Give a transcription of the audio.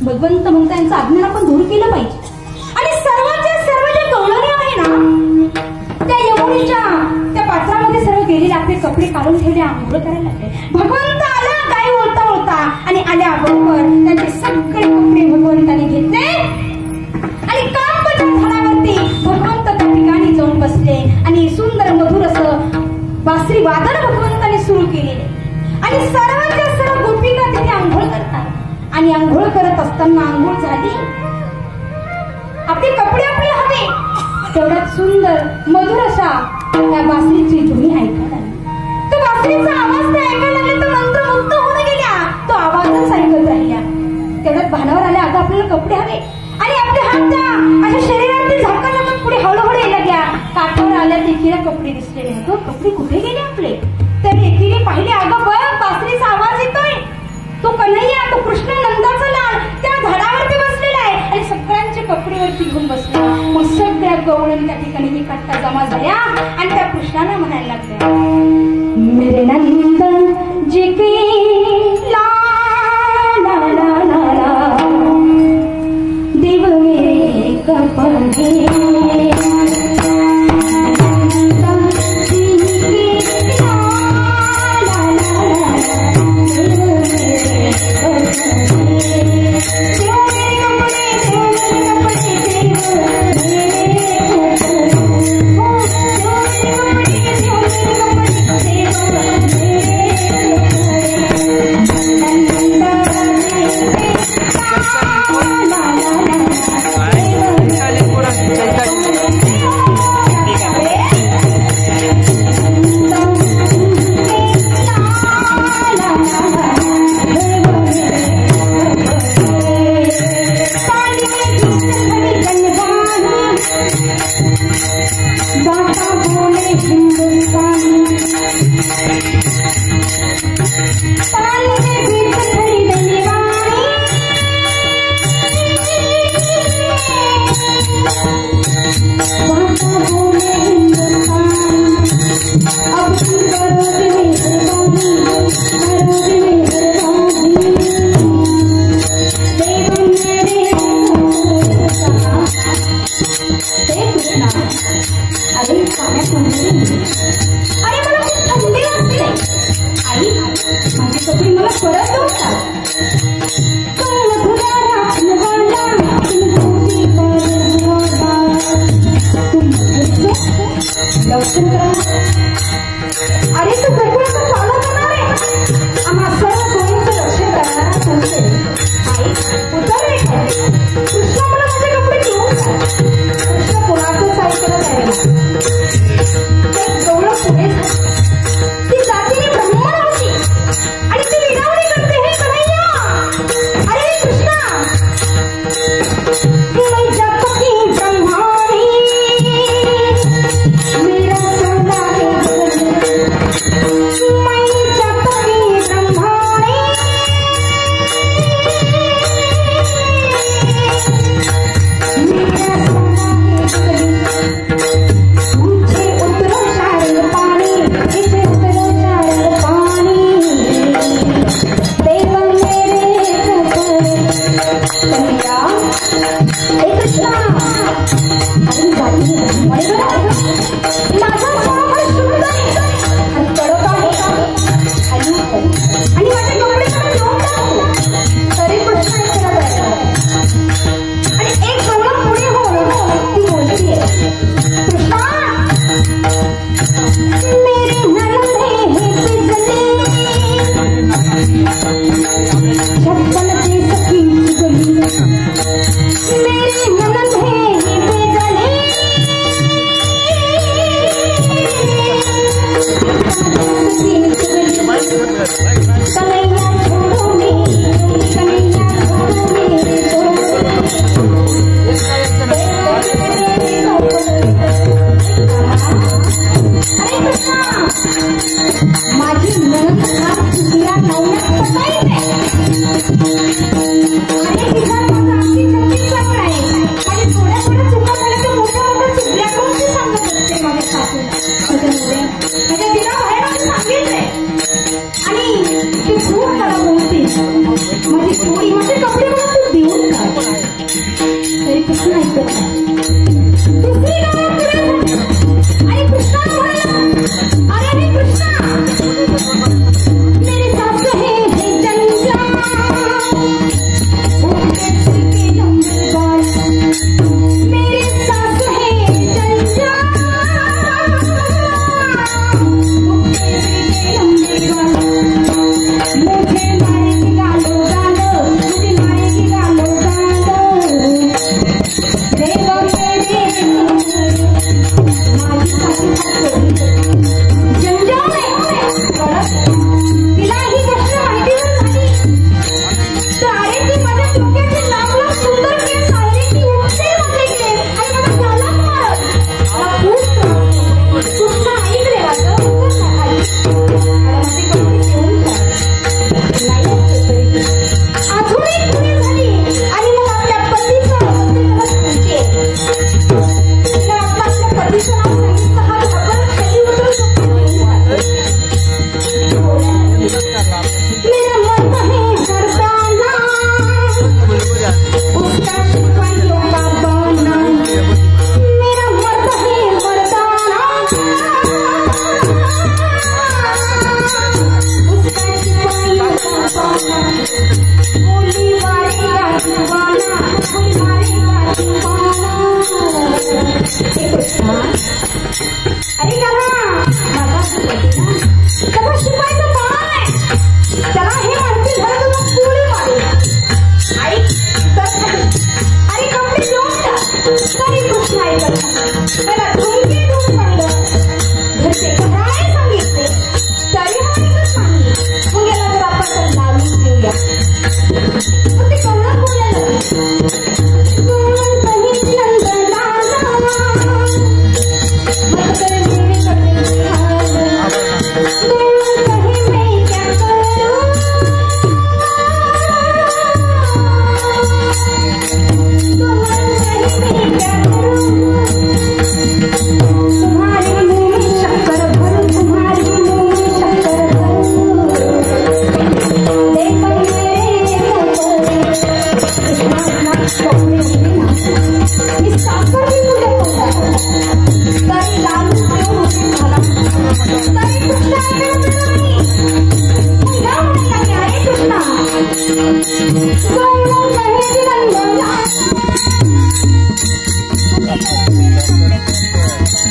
भगवंत म्हणता यांचं अज्ञान आपण दूर केलं पाहिजे. आणि सर्वांच्या सर्व जे कवळणी आहे ना, त्या यमुनेच्या त्या पात्रामध्ये सर्व गेलेले आपले कपडे काढून ठेवले, आंघोळ करायला लागले. भगवंत आला गाई ओळता ओळता आणि आल्याबरोबर त्यांचे सगळे कपडे भगवंताने घेतले आणि कामपच्या झाडावरती भगवंत त्या ठिकाणी जाऊन बसले आणि सुंदर मधुर असं बासरी वादन भगवंताने सुरू केलेले. आणि सर्वांच्या सर्व गोपिका तिथे आंघोळ करतात आणि आंघोळ करत असताना आंघोळ झाली, आपले कपडे आपले हवे तेवढ्यात सुंदर मधुर अशा त्या बासरीची धुनी ऐकायला आली. तो बासरीचा आवाज ते ऐकायला लागले तर मंत्रमुग्ध होऊन गेल्या. तो आवाजच ऐकत राहिल्या. तेवढ्यात भानावर आल्या, अगं आपल्याला कपडे हवे. आणि आपले हात त्या अशा शरीरावरती झाकायला पण पुढे हळूहळू यायला लागल्या. काठावर आल्या एकीला कपडे दिसले. अगं कपडे कुठे गेले आपले? तर एकीने पाहिले, अगं बघ बासरीचा आवाज येतोय. तो कन्हैया, तो कृष्ण नंदाचा लाल त्या झाडावरती बसलेला आहे आणि सगळ्यांचे कपडेवरती घेऊन बसला. मग सगळ्या गवळण त्या ठिकाणी एकट्ठा जमा झाल्या आणि त्या कृष्णाला म्हणायला लागल्या, मेरे नंदन जी की ला ला ला ला ला देव मेरे कपड़े माझी पोरी माझे कपडे मला तू देऊ तरी तुमचं ऐकायला